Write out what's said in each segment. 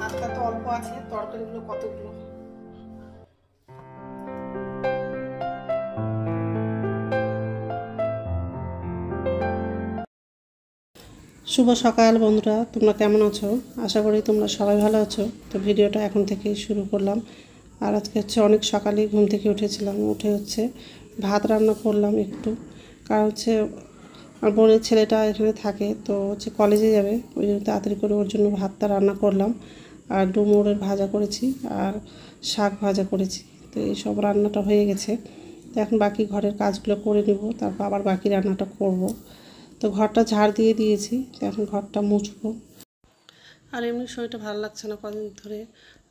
ভাতটা তো অল্প আছে, তরকারিগুলো কতগুলো। শুভ সকাল বন্ধুরা, তোমরা কেমন আছো? আশা করি তোমরা সবাই ভালো আছো। তো ভিডিওটা এখন থেকেই শুরু করলাম। আর আজকে হচ্ছে অনেক সকালেই ঘুম থেকে উঠেছিলাম, উঠে হচ্ছে ভাত রান্না করলাম একটু। কারণ হচ্ছে আমার বোনের ছেলেটা এখানে থাকে, তো হচ্ছে কলেজে যাবে, ওই জন্য তাড়াতাড়ি করে ওর জন্য ভাতটা রান্না করলাম। আর ডুমুরের ভাজা করেছি আর শাক ভাজা করেছি। তো এই সব রান্নাটা হয়ে গেছে। তো এখন বাকি ঘরের কাজগুলো করে নেব, তারপর আবার বাকি রান্নাটা করব। তো ঘরটা ঝাড় দিয়ে দিয়েছি, তো এখন ঘরটা মুছবো। আর এমনি শরীরটা ভালো লাগছে না কদিন ধরে।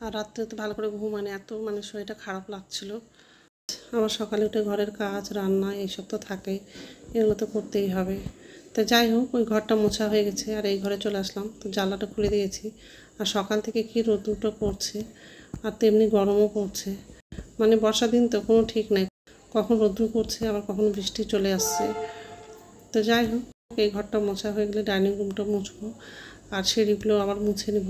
আর রাত্রে তো ভালো করে ঘুম, এত শরীরটা খারাপ লাগছিল। আমার সকালে উঠে ঘরের কাজ রান্না এইসব তো থাকেই, এগুলো তো করতেই হবে। তো যাই হোক, ওই ঘরটা মোছা হয়ে গেছে আর এই ঘরে চলে আসলাম। তো জানলাটা খুলে দিয়েছি। আর সকাল থেকে কি রোদ্দুরটা পড়ছে, আর তেমনি গরমও পড়ছে। বর্ষা দিন তো কোনো ঠিক নাই, কখন রোদ্দুর পড়ছে আবার কখন বৃষ্টি চলে আসছে। তো যাই হোক, এই ঘরটা মোছা হয়ে গেলে ডাইনিং রুমটা মুছবো আর সিঁড়িগুলো আবার মুছে নেব।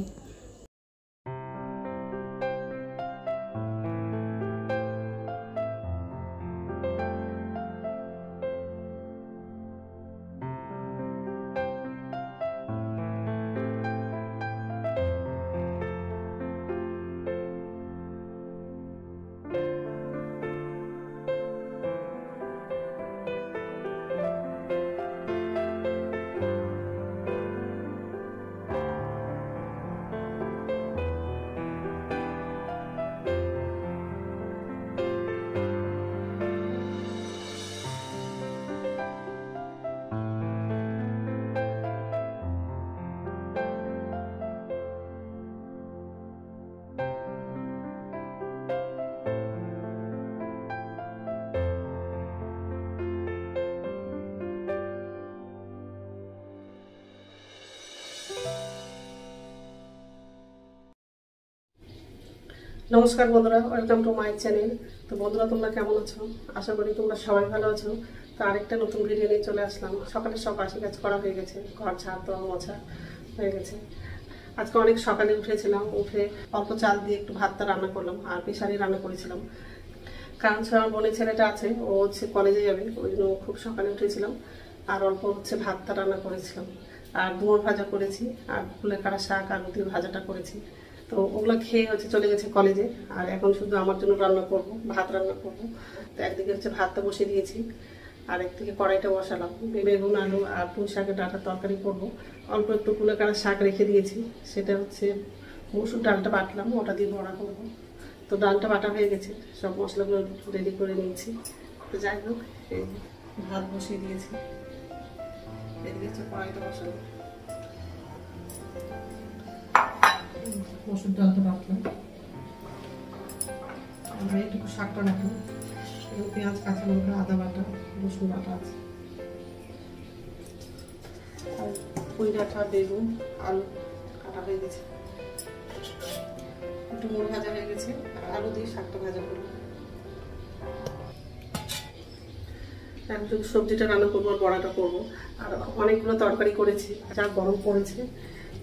নমস্কার বন্ধুরা, ওয়েলকাম টু মাই চ্যানেল। তো বন্ধুরা, তোমরা কেমন আছো? আশা করি তোমরা সবাই ভালো আছো। তো আরেকটা নতুন ভিডিও নিয়ে চলে আসলাম। সকালে সব বাসি কাজ করা হয়ে গেছে, ঘর ঝাড় দেওয়া মোছা হয়ে গেছে। আজকে অনেক সকালে উঠেছিলাম, উঠে অল্প চাল দিয়ে একটু ভাতটা রান্না করলাম আর পেশারি রান্না করেছিলাম। কারণ আমার বোনের ছেলেটা আছে, ও হচ্ছে কলেজে যাবে, ওই জন্য খুব সকালে উঠেছিলাম। আর অল্প হচ্ছে ভাতটা রান্না করেছিলাম, আর ডুমুর ভাজা করেছি, আর ফুলের কাটা শাক আর রুটির ভাজাটা করেছি। তো ওগুলো খেয়ে হচ্ছে চলে গেছে কলেজে। আর এখন শুধু আমার জন্য রান্না করব, ভাত রান্না করব। তো একদিকে হচ্ছে ভাতটা বসিয়ে দিয়েছি, আর একদিকে কড়াইটা বসালাম। বেগুন আলু আর পুঁই শাকের ডাঁটার তরকারি করব। অল্প একটু ফুলের কাটা শাক রেখে দিয়েছি, সেটা হচ্ছে মসুর ডালটা বাটলাম, ওটা দিয়ে বড়া করবো। তো ডালটা বাটা হয়ে গেছে, সব মশলাগুলো রেডি করে নিয়েছি। তো যাই হোক, এই ভাত বসিয়ে দিয়েছি, এদিকে হচ্ছে কড়াইটা বসালাম, মসুর ডালটা বাটলাম, আর এইটুকু শাকটা রাখলাম। এবং পেঁয়াজ, কাঁচা লঙ্কা, আদা বাটা, রসুন বাটা আছে, আর পুঁই ডাঁটা, বেগুন, আলু কাটা হয়ে গেছে। ডুমুর ভাজা হয়ে গেছে, আর আলু দিয়ে শাকটা ভাজা করবো। এখন সবজিটা রান্না করবো আর বড়াটা করবো। আর অনেকগুলো তরকারি করেছি, যা গরম পড়েছে,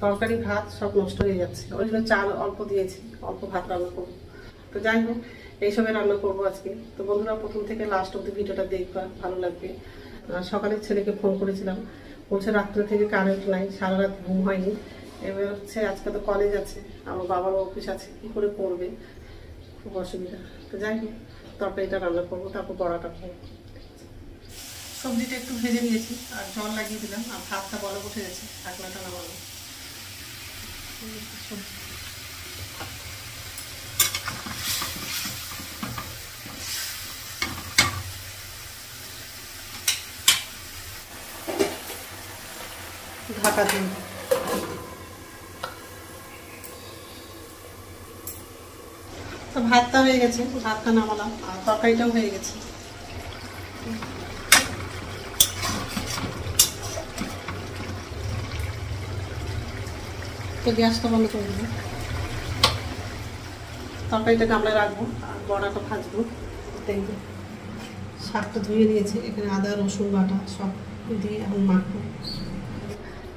তরকারি ভাত সব নষ্ট হয়ে যাচ্ছে। ওই জন্য চাল অল্প দিয়েছি, অল্প ভাত রান্না করবো। তো যাই হোক, এইসবে রান্না করবো আজকে। তো বন্ধুরা, প্রথম থেকে লাস্ট অব্দি ভিডিওটা দেখবা, ভালো লাগবে। সকালে ছেলেকে ফোন করেছিলাম, বলছে রাত্রে থেকে কারেন্ট নাই, সারা রাত ঘুম হয়নি। এবার হচ্ছে আজকে তো কলেজ আছে, আমার বাবার অফিস আছে, কি করে করবে, খুব অসুবিধা। তো যাই হোক, তরকারিটা রান্না করবো, তারপর বড়াটা করবো। সবজিটা একটু ভেজে নিয়েছি আর জল লাগিয়ে দিলাম, আর ভাতটা বলা উঠে গেছে, ঢাকনাটা নামানো। ঢাকা দিন। তো ভাতটা হয়ে গেছে, ভাতটা নামালাম, আর তরকারিটাও হয়ে গেছে। তো গ্যাসটা বন্ধ করে দেবো, তরকারিটা গামলায় রাখবো আর বড়াটা ভাজবো। দেখবো শাকটা ধুয়ে নিয়েছি, এখানে আদা রসুন বাটা সব দিয়ে এখন মাখবো।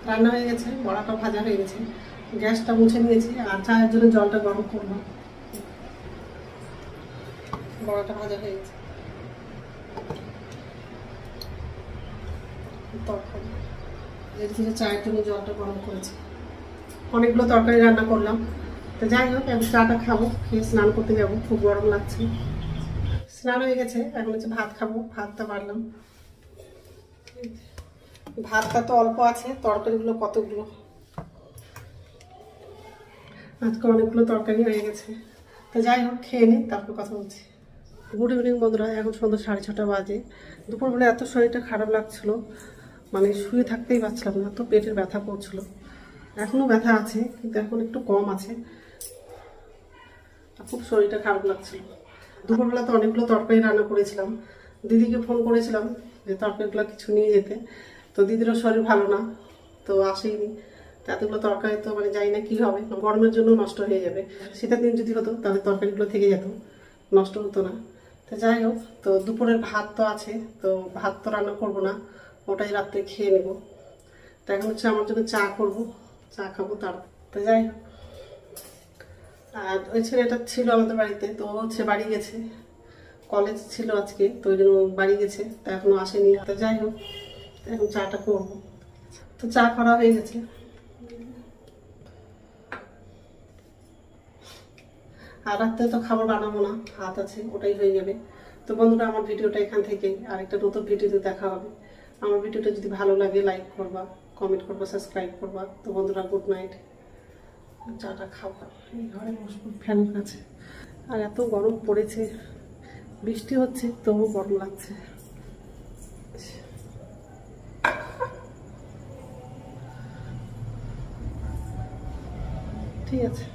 রান্না হয়ে গেছে, বড়াটা ভাজা হয়ে গেছে, গ্যাসটা মুছে নিয়েছি আর চায়ের জন্য জলটা গরম করলাম। বড়াটা ভাজা হয়ে গেছে। তরকারি এর থেকে চায়ের জন্য জলটা গরম করেছি। অনেকগুলো তরকারি রান্না করলাম। তো যাই হোক, এখন চাটা খাবো, খেয়ে স্নান করতে যাবো, খুব গরম লাগছে। স্নান হয়ে গেছে, এখন হচ্ছে ভাত খাবো। ভাতটা বাড়লাম, ভাতটা তো অল্প আছে, তরকারিগুলো কতগুলো, আজকে অনেকগুলো তরকারি হয়ে গেছে। তো যাই হোক, খেয়ে নিই, তারপর কথা বলছি। গুড ইভিনিং বন্ধুরা, এখন সন্ধ্যা 6:30 বাজে। দুপুরবেলা এত শরীরটা খারাপ লাগছিল, মানে শুয়ে থাকতেই পারছিলাম না, তো পেটের ব্যথা করছিল। এখনও ব্যথা আছে, কিন্তু এখন একটু কম আছে। খুব শরীরটা খারাপ লাগছিল। দুপুরবেলা তো অনেকগুলো তরকারি রান্না করেছিলাম। দিদিকে ফোন করেছিলাম যে তরকারিগুলো কিছু নিয়ে যেতে, তো দিদিরও শরীর ভালো না, তো আসেইনি। এতগুলো তরকারি তো মানে জানি না কী হবে, গরমের জন্য নষ্ট হয়ে যাবে। শীতের দিন যদি হতো তাহলে তরকারিগুলো থেকে যেত, নষ্ট হতো না। তো যাই হোক, তো দুপুরের ভাত তো আছে, তো ভাত তো রান্না করবো না, ওটাই রাত্রে খেয়ে নেব। তো এখন হচ্ছে আমার জন্য চা করবো, চা খাবো তার। তো যাই হোক, আর ওই ছেলেটা ছিল আমাদের বাড়িতে, তো হচ্ছে বাড়ি গেছে, কলেজ ছিল আজকে, তো ওই জন্য বাড়ি গেছে, তো এখনো আসেনি। তো যাই হোক, এখন চাটা করবো। তো চা করা হয়ে গেছে, আর রাত্রে তো খাবার বানাবো না, ভাত আছে, ওটাই হয়ে যাবে। তো বন্ধুরা, আমার ভিডিওটা এখান থেকে আরেকটা নতুন ভিডিওতে দেখা হবে। আমার ভিডিওটা যদি ভালো লাগে লাইক করবা, কমেন্ট করবা, সাবস্ক্রাইব করবা। তো বন্ধুরা, গুড নাইট। চাটা খাবো, এই ঘরে বসবো ফ্যানের কাছে। আর এত গরম পড়েছে, বৃষ্টি হচ্ছে তবু গরম লাগছে। ঠিক আছে।